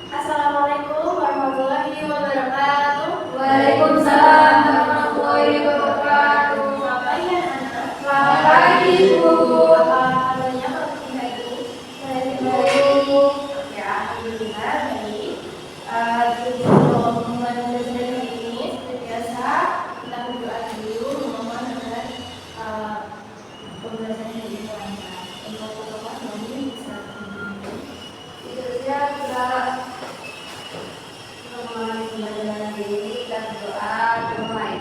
Assalamualaikum warahmatullahi wabarakatuh. Waalaikumsalam warahmatullahi wabarakatuh. Selamat pagi anak-anak. Selamat pagi, Bu. Apa kabarnya kalau kita ini? Baik. Oke, alhamdulillah baik. Jadi untuk memulai belajar hari ini, seperti biasa kita berdoa dulu memohon agar pembelajaran hari ini lancar. Untuk protokol kami bisa Itu saja kita memulai pembelajaran hari ini, kita berdoa dimulai.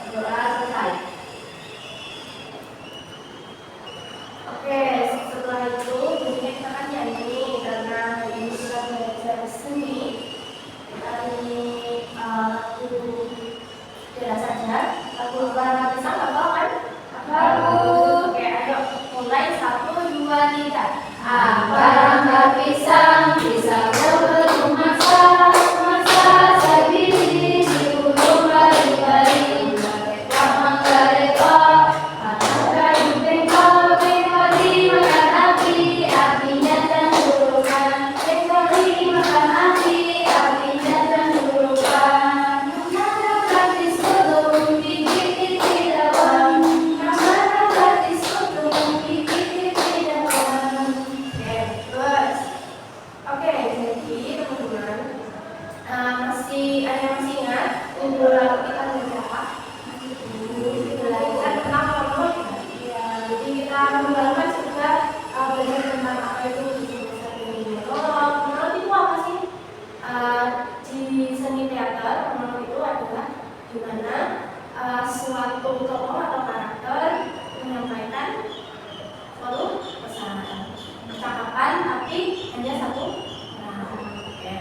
Doa selesai. Oke, setelah itu biasanya kita kan nyanyi karena hari ini kita belajar seni. Dari lagu Tiada Saja, lagu Barang Pisang, hafal kan? Hafal. Oke, ayo mulai 1, 2, 3. Apa rangka pisang bisa berbelum masa sabili di gunung bari-bari Ramang gareko anak kayu bengkol dimakan apinya cendurukan bengkol dimakan apinya cendurukan nama praktis kodong gigit tidak wan nama praktis kodong gigit tidak wan. Oke, terus. Oke, jadi teman-teman masih ada yang masih ingat minggu lalu kita belajar apa? Kita tentang monolog. Ya, jadi kita minggu lalu kan sudah belajar tentang apa itu monolog. Monolog itu apa sih? Di seni teater, monolog itu adalah di mana suatu tokoh atau karakter menyampaikan suatu pesan, percakapan, tapi hanya satu. Oke.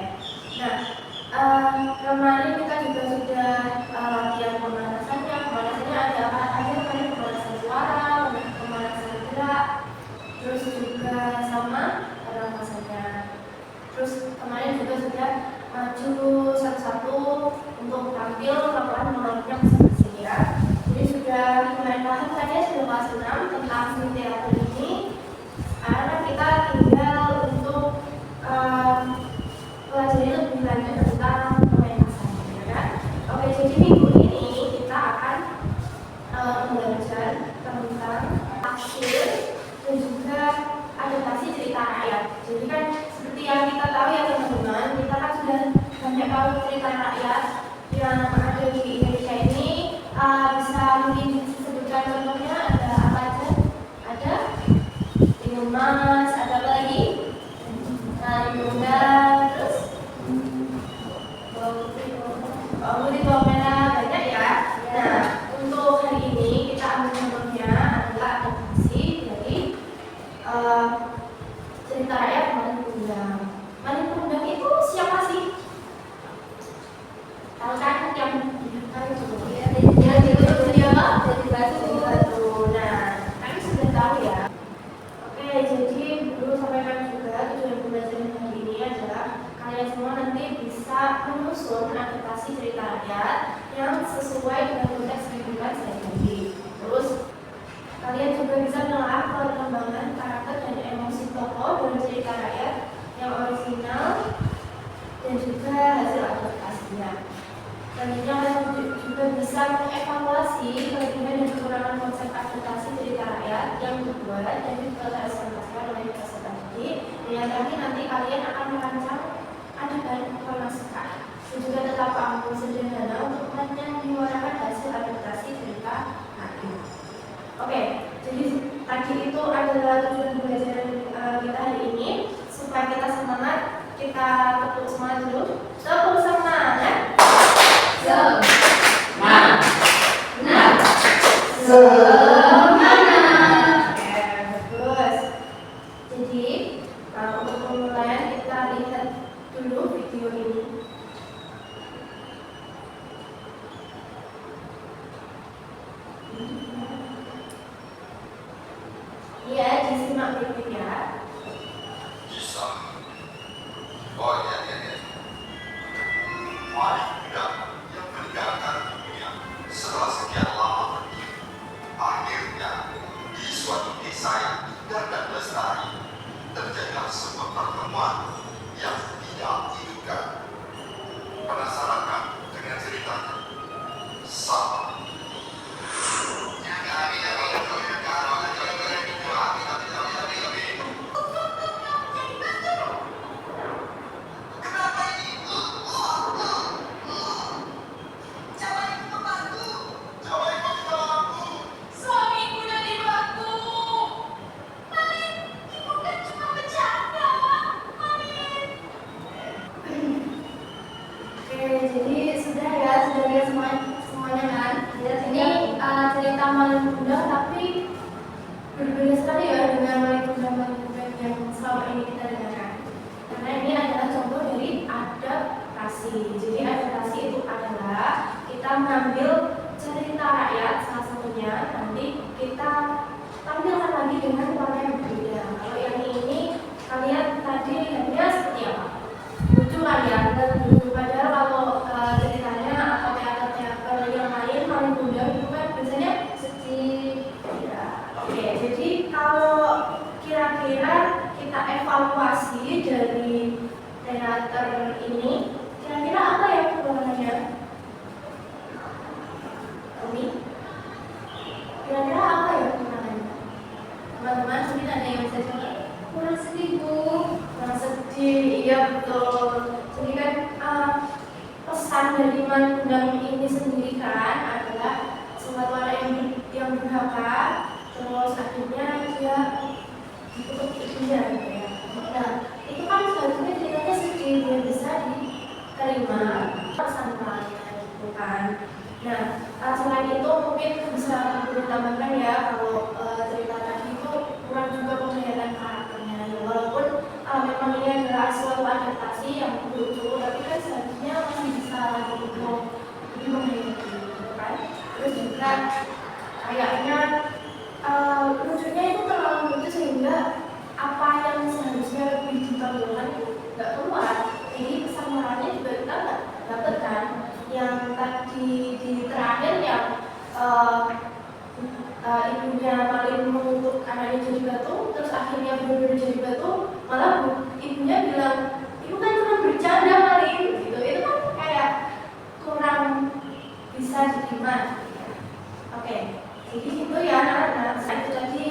Nah, kemarin kita juga sudah latihan pemanasannya. Pemanasannya ada apa aja? Kemarin pemanasan suara, pemanasan gerak, terus juga sama pernafasannya. Terus kemarin juga sudah maju satu-satu untuk tampil melakukan monolognya masing-masing ya. Jadi sudah lumayan paham kan ya, sudah kelas 6 tentang seni teater ini. Sekarang kita tinggal untuk pelajari lebih lanjut tentang pementasan, ya kan? Oke, jadi minggu ini kita akan belajar tentang aksir dan juga adaptasi cerita rakyat. Jadi kan seperti yang kita tahu ya teman-teman, kita kan sudah banyak tahu cerita rakyat yang ada di Indonesia ini. Bisa mungkin disebutkan contohnya ada apa aja? Ada Timun Mas, ada apa lagi? Rimunda, terus Bawang Putih, Bawang Merah, banyak ya. Nah, untuk hari ini kita ambil contohnya adalah adaptasi dari cerita rakyat Malin Kundang. Malin Kundang itu siapa sih? Tahu kan yang dia apa? Jadi batu. Nah, kami sudah tahu ya. Oke, jadi dulu sampaikan juga tujuan pembelajaran hari ini adalah kalian semua nanti bisa menyusun adaptasi cerita rakyat yang sesuai dengan konteks kehidupan sehari-hari. Terus kalian juga bisa menelaah perkembangan karakter dan emosi tokoh dalam cerita rakyat yang original dan juga hasil adaptasinya. Selanjutnya kalian juga bisa mengevaluasi kelebihan dan kekurangan konsep adaptasi cerita rakyat yang dibuat dan dipresentasikan oleh peserta didik. Dan yang terakhir nanti kalian akan merancang adegan pemasukan dan juga tetap ampun sederhana untuk menyuarakan hasil adaptasi cerita rakyat. Oke, jadi tadi itu adalah tujuan pembelajaran kita hari ini. Supaya kita semangat, kita tepuk semangat dulu. Tepuk semangat. Semangat. Oke, bagus. Jadi untuk pemulaian kita lihat dulu video ini. Iya, disimak baik-baik ya. Setelah sekian lama pergi, akhirnya di suatu desa yang indah dan lestari, terjadilah sebuah pertemuan yang tidak diduga. Penasaran kan dengan ceritanya? Sama. Suamiku dari batu. Malin, ibu kan cuma bercanda. Malin. Oke, jadi sudah ya semuanya kan. Ini cerita Malin Kundang, tapi berbeda sekali ya dengan Malin Kundang yang selama ini kita dengarkan. Karena ini adalah contoh dari adaptasi. Jadi adaptasi itu adalah kita mengambil cerita rakyat salah satunya, nanti kita tampilkan lagi dengan warna yang berbeda. Kalau yang ini kalian tadi lihatnya seperti apa? Lucu kan ya? Dan lucu. Padahal kalau ceritanya atau teater-teater yang lain Malin Kundang itu kan biasanya sedih. Ya. Oke, jadi kalau kira-kira kita evaluasi dari teater ini, kira-kira apa ya kekurangannya? Ini kira-kira apa ya kekurangannya? Teman-teman, mungkin ada yang bisa jawab? Kurang sedih, Bu. Kurang sedih, iya betul. Jadi kan pesan dari Malin Kundang ini sendiri kan adalah suatu orang yang durhaka, terus akhirnya dia dikutuk ibunya gitu ya. Nah, itu kan seharusnya ceritanya sedih, dia bisa diterima pesan moralnya gitu kan. Nah, selain itu mungkin bisa ditambahkan ya kalau cerita tadi itu kurang juga penglihatan karakternya ya, walaupun memang ini adalah suatu adaptasi yang lucu, tapi kan seharusnya masih bisa lebih menghayati gitu kan. Terus juga kayaknya lucunya itu terlalu lucu sehingga apa yang seharusnya lebih ditampilkan itu nggak keluar. Jadi pesan moralnya juga kita nggak dapet kan. Yang tadi di terakhir yang ibunya Malin mengutuk anaknya jadi batu, terus akhirnya benar-benar jadi batu, malah ibunya bilang, ibu kan cuma bercanda Malin, gitu. Itu kan kayak kurang bisa diterima. Oke, jadi itu ya anak-anak. Itu tadi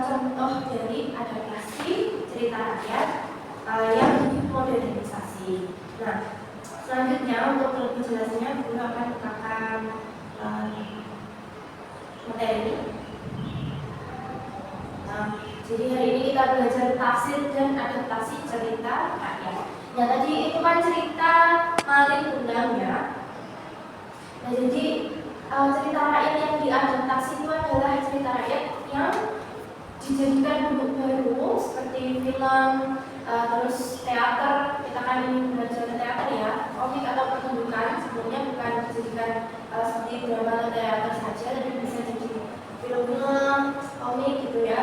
contoh dari adaptasi cerita rakyat yang dimodernisasi. Nah, selanjutnya untuk lebih jelasnya Guru akan bukakan materi. Jadi hari ini kita belajar tafsir dan adaptasi cerita rakyat. Nah tadi itu kan cerita Malin Kundang ya. Nah jadi cerita rakyat yang diadaptasi itu adalah cerita rakyat yang dijadikan bentuk baru seperti film, terus teater. Kita kan ini belajar teater ya, komik atau pertunjukan. Sebelumnya bukan dijadikan seperti drama atau teater saja, tapi bisa jadi film-film, komik gitu ya.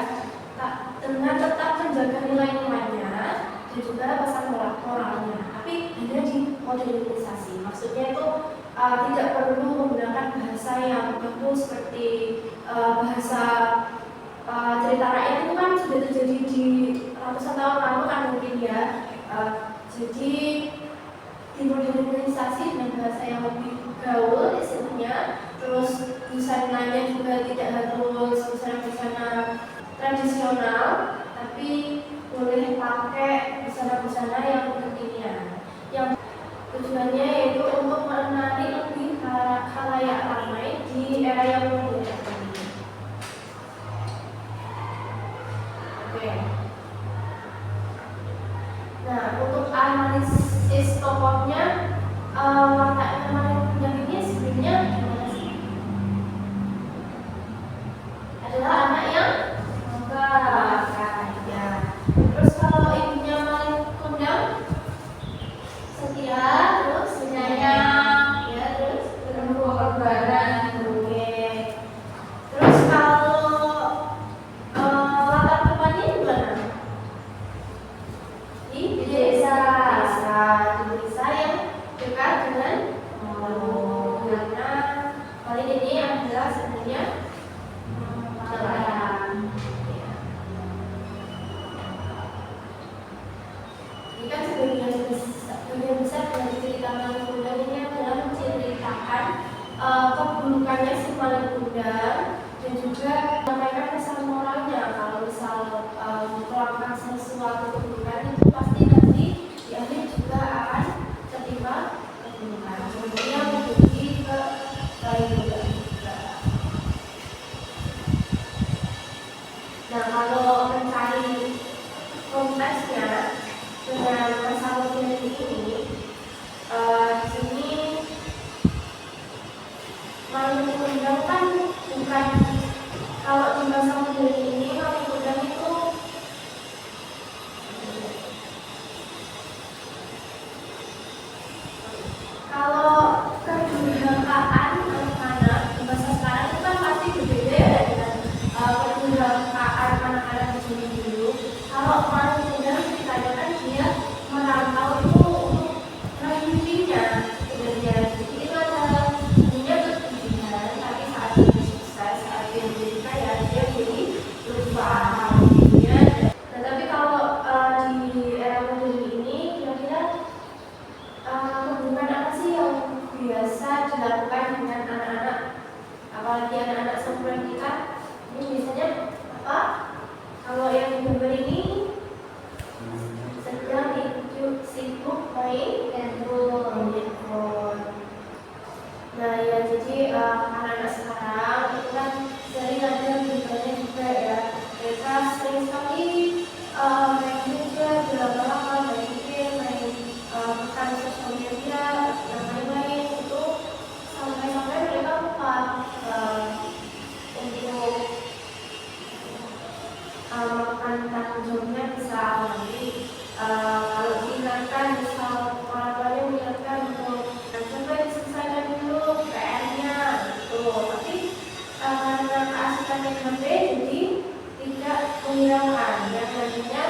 Dengan tetap menjaga nilai-nilainya dan juga pesan moralnya, tapi hanya dimodernisasi. Maksudnya itu tidak perlu menggunakan bahasa yang baku seperti bahasa cerita rakyat itu kan sudah terjadi di ratusan tahun lalu kan mungkin ya. Jadi dimodernisasi dengan bahasa yang lebih gaul istilahnya. Terus busananya juga tidak harus busana-busana tradisional, tapi boleh pakai busana-busana yang kekinian. Yang tujuannya yaitu untuk menarik lebih khalayak ramai di era yang modern ini. Oke. Nah, untuk analisis tokohnya, wataknya Malin Kundang ini sebenarnya gimana sih? Adalah anak yang ya. Terus kalau ibunya Malin Kundang setia, terus penyayang, ya terus Penuh kekebalan. Oke. juga menyampaikan pesan moralnya kalau misal melakukan sesuatu keburukan itu pasti nanti di akhir juga akan tertimpa keburukan. Sebenarnya menjadi kebaikan juga. Nah, kalau mencari konteksnya dengan masalah ini, di sini maling kundang kan bukan, kalau di masa modern ini maling kundang itu kalau kedurhakaan anak-anak di masa sekarang itu kan pasti berbeda ya dengan kedurhakaan anak-anak di zaman dulu. Kalau maling kundang ceritanya kan dia merantau itu untuk meraih mimpinya sebenarnya. Jadi itu ada sebenarnya berlebihan, tapi saat dia sukses, saat dia menjadi kaya, dia jadi berusaha hidupnya. Nah, tapi kalau di era modern ini kira-kira hubungan apa sih yang biasa dilakukan dengan anak-anak, apalagi anak-anak seumuran kita? Ini biasanya apa? Kalau yang di gambar ini sedang sibuk main handphone. Nah ya, jadi anak-anak sekarang itu kan sering ada beritanya juga ya, mereka sering sekali main media berlama-lama, main game, main bukan sosial media, dan lain-lain. Itu sampai-sampai mereka lupa untuk melakukan tanggung jawabnya. Bisa nanti kalau diingatkan, misal orang tuanya mengingatkan untuk coba diselesaikan dulu PR-nya gitu, tapi karena keasikan yang HP jadi tidak menghiraukan, yang nantinya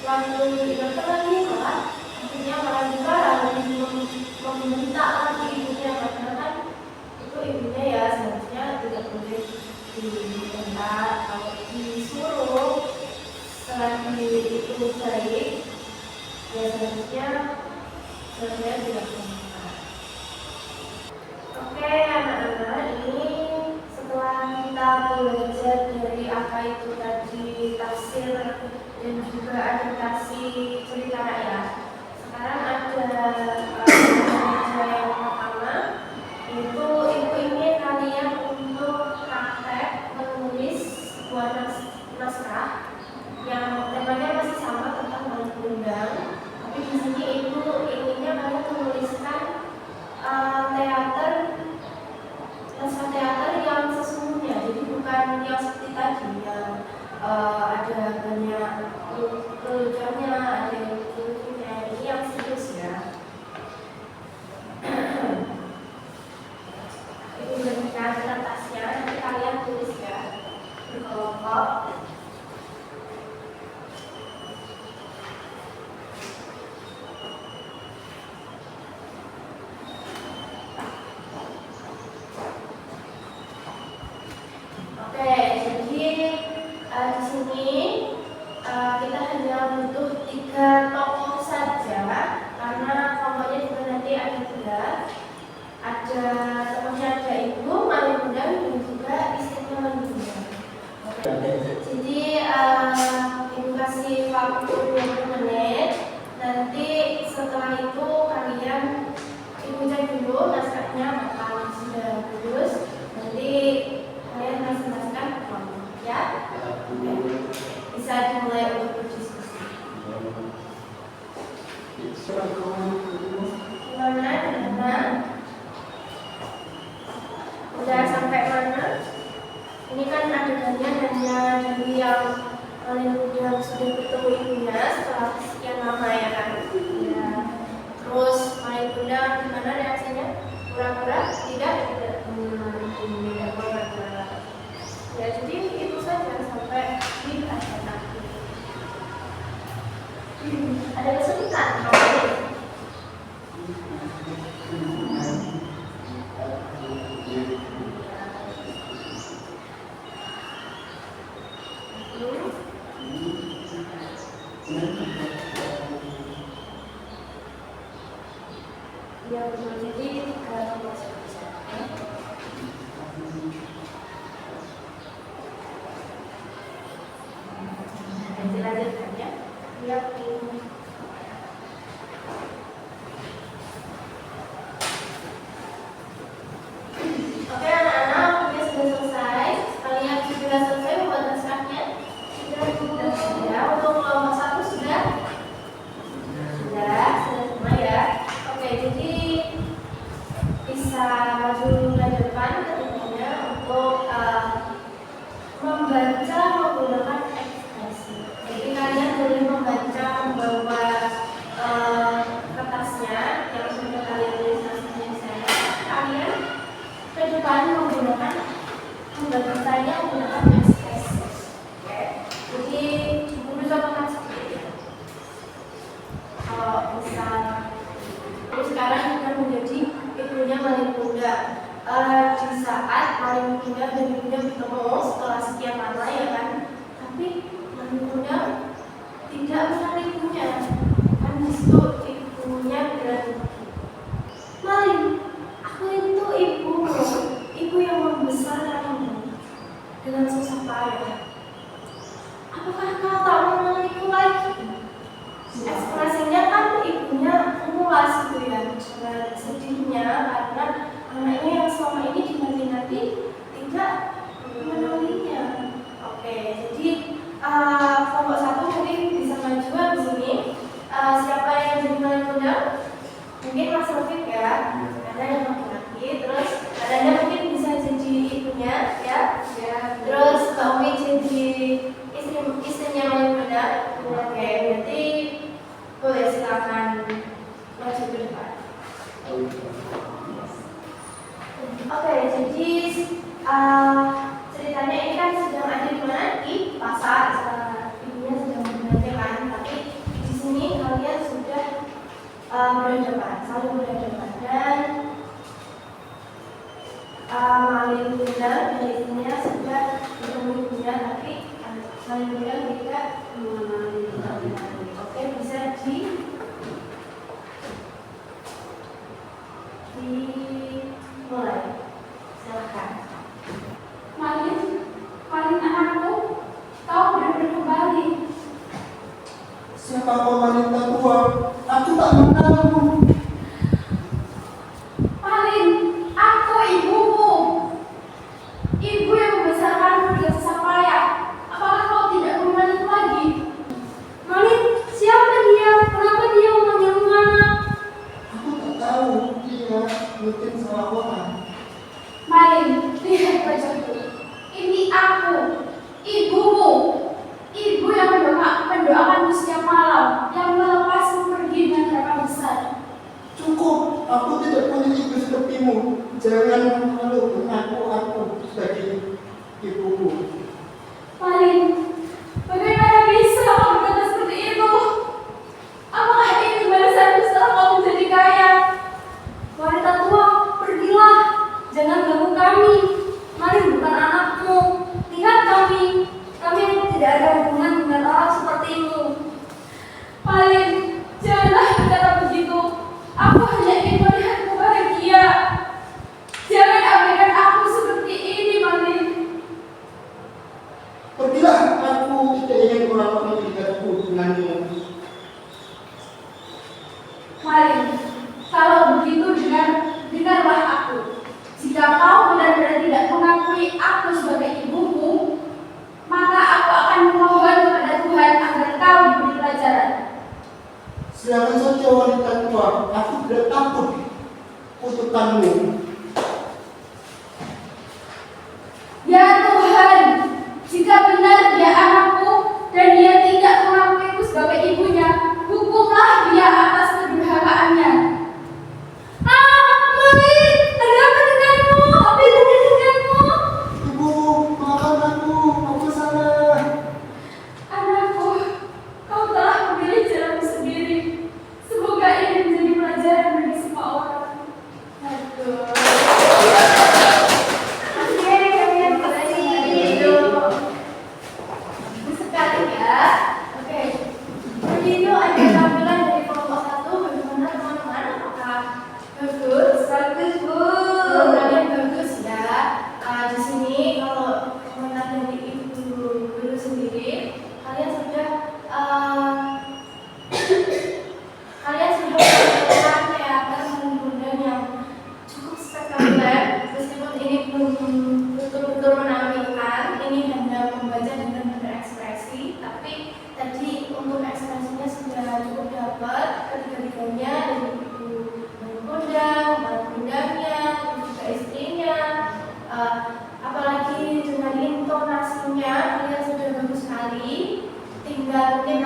waktu diingatkan lagi malah akhirnya malah juga lebih meminta lagi ibunya, karena kan itu ibunya ya seharusnya tidak boleh diminta. Kalau disuruh selagi itu baik, ya seharusnya tidak meminta. Oke anak-anak, ini setelah kita belajar dari apa itu tadi tafsir dan juga adaptasi cerita rakyat, sekarang ada yang pertama, yaitu ibu ingin kalian untuk praktek menulis sebuah naskah yang temanya masih sama tentang maling kundang, tapi di sini ibu inginnya kalian menuliskan naskah teater yang sesungguhnya, jadi bukan yang seperti tadi yang ada banyak leluconnya, ada yang lucu-lucunya. Ini yang serius ya. Ibu berikan kertasnya, nanti kalian tulis ya berkelompok. Di sini kita hanya butuh 3 tokoh saja, karena kelompoknya juga nanti ada 3. Ada tokohnya, ada ibu, maling kundang, dan juga istrinya maling kundang. Jadi ibu kasih waktu 20 menit. Nanti setelah itu kalian ibu cek dulu naskahnya apakah sudah bagus. Nanti kalian presentasikan ke kelompok ya. Bisa dimulai untuk berdiskusi. Gimana teman-teman? Udah sampai mana? Ini kan adegannya hanya dari yang paling mudah sudah bertemu ibunya setelah sekian lama ya kan? Ya. Terus paling mudah gimana reaksinya? Pura-pura? Tidak? Tidak pura-pura. Ya, jadi itu saja sampai di akhir. Ada kesulitan ya, jadi kalau dilanjutkan ya. Iya. Oke anak-anak, waktunya sudah selesai. Kalian sudah selesai membuat naskahnya? Sudah. Untuk kelompok 1 sudah? Sudah semua ya. Oke, jadi bisa maju ke depan ketiganya untuk membaca menggunakan ekspresi. Jadi kalian boleh membaca membawa kertasnya yang sudah kalian tulis naskahnya di sana. Kalian ke depan membacanya menggunakan ekspresi. Oke. Jadi berusaha makan seperti itu. Kalau misal terus sekarang kita menjadi ibunya Malin Kunda. Di saat Malin Kunda dan ibunya bertemu setelah sekian lama ya kan, tapi Malin Kunda tidak mengenal ibunya. Kan di situ ibunya bilang, Malin, aku itu ibumu, ibu yang membesarkanmu dengan susah payah. Apakah kau tak mengenaliku lagi? Ekspresinya kan ibunya mengulas gitu ya, dengan sedihnya karena anaknya yang selama ini dinanti-nanti tidak mengenalinya. Oke, jadi kelompok 1 mungkin bisa maju di sini. Siapa yang jadi Malin Kunda? Mungkin Mas Rafiq ya, ada yang laki-laki. Terus adanya mungkin bisa jadi ibunya ya. Terus Mbak Umi jadi istrinya Malin Kunda. Oke, berarti boleh silakan maju ke depan. Oke, jadi ceritanya ini kan sedang ada di mana? Di pasar. Ibunya sedang membelanjakan, tapi di sini kalian sudah berhadapan, saling berhadapan dan Malin Kunda dan istrinya sudah bertemu ibunya, tapi Malin Kunda tidak mengenali ibunya. Oke, bisa dimulai. Silakan. Malin anakku, kau benar-benar kembali. Siapa kau wanita tua? Aku tak mengenalmu. Malin, aku ibumu. Ibu yang membesarkanmu dengan susah payah. Apakah kau tidak mengenaliku lagi? Malin, siapa dia? Kenapa dia memanggilmu anak? Aku tak tahu. Dia mungkin salah orang. Malin, lihat wajahku. Ini aku, ibumu. Ibu yang mendoakanmu setiap malam, yang melepasmu pergi dengan harapan besar. Cukup. Aku tidak punya ibu sepertimu. Jangan malu mengaku aku sebagai ibumu. Malin, bagaimana bisa kau berkata seperti itu? Apakah ini balasanmu setelah kau menjadi kaya? Wanita tua, pergilah. Jangan ganggu kami. Malin bukan anakmu. Lihat kami tidak ada hubungan dengan orang sepertimu. Malin, janganlah berkata begitu. Aku hanya ingin melihatmu bahagia. Jangan abaikan aku seperti ini, Malin. Pergilah, aku tidak ingin orang-orang melihatku denganmu. Malin, kalau begitu dengarlah aku. Jika kau benar-benar tidak mengakui aku sebagai ibumu, maka aku akan memohon kepada Tuhan agar kau diberi pelajaran. Silakan saja wanita tua. Aku tidak takut kutukanmu. Ya Tuhan, jika benar dia anakku dan dia tidak mengakuiku sebagai ibunya, hukumlah dia atas kedurhakaannya. Malin, ada apa denganmu? Apa itu denganmu? Ibu, maafkan aku salah. Anakku, kau telah memilih jalanmu sendiri. Semoga ini menjadi pelajaran bagi semua orang. Aduh.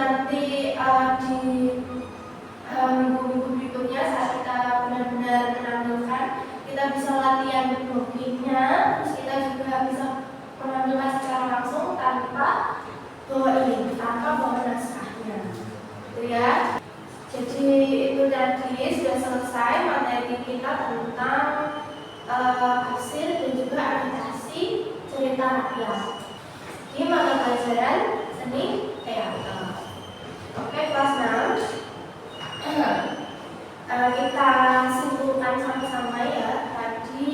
nanti di minggu-minggu berikutnya saat kita benar-benar menampilkan, kita bisa latihan blockingnya, terus kita juga bisa menampilkan secara langsung tanpa bawa naskahnya, gitu ya. Jadi itu tadi sudah selesai materi kita tentang tafsir dan juga adaptasi cerita rakyat di mata pelajaran seni teater. Oke, kelas 6. Kita simpulkan sama-sama ya. Tadi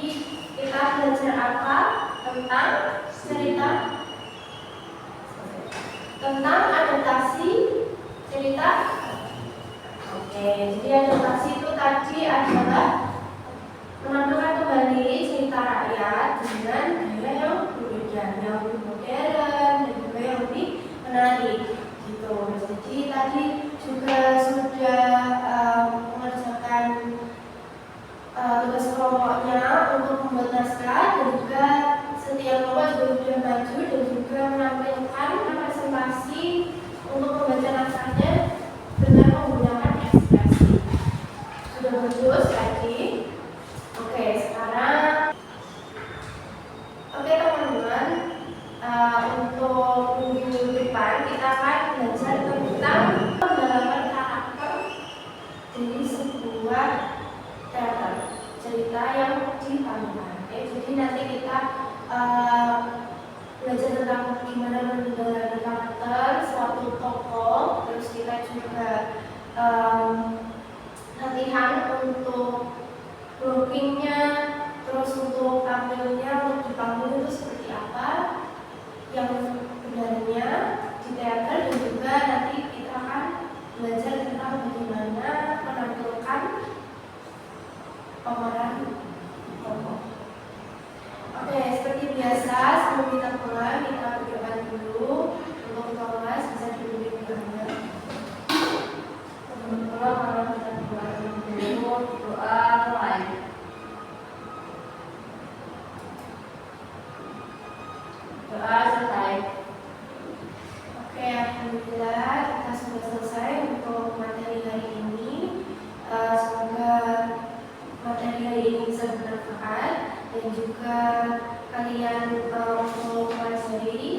kita belajar apa tentang cerita, tentang adaptasi cerita. Oke, jadi adaptasi itu tadi adalah menampilkan kembali cerita rakyat dengan gaya yang berbeda, yang lebih modern dan juga yang lebih menarik gitu. Jadi tadi juga sudah mengerjakan tugas kelompoknya untuk membuat naskah, dan juga setiap kelompok juga sudah maju dan juga menampilkan presentasi untuk membaca naskahnya dengan menggunakan ekspresi. Sudah bagus tadi. Oke, sekarang teman-teman, untuk minggu depan kita akan belajar tentang pendalaman karakter dari sebuah teater, cerita yang ditampilkan. Oke, jadi nanti kita belajar tentang gimana mendalami karakter suatu tokoh, terus kita juga latihan untuk blockingnya, terus untuk tampilnya, untuk di panggung itu seperti apa yang benarnya di teater, dan juga nanti kita akan belajar tentang bagaimana menampilkan pemeran tokoh. Oke, seperti biasa sebelum kita mulai kita berdoa dulu untuk kelas bisa duduk di belakang. Kalau kita dulu doa mulai. Doa selesai. Oke, alhamdulillah kita sudah selesai untuk materi hari ini. Semoga materi hari ini bisa bermanfaat dan juga kalian untuk mempelajari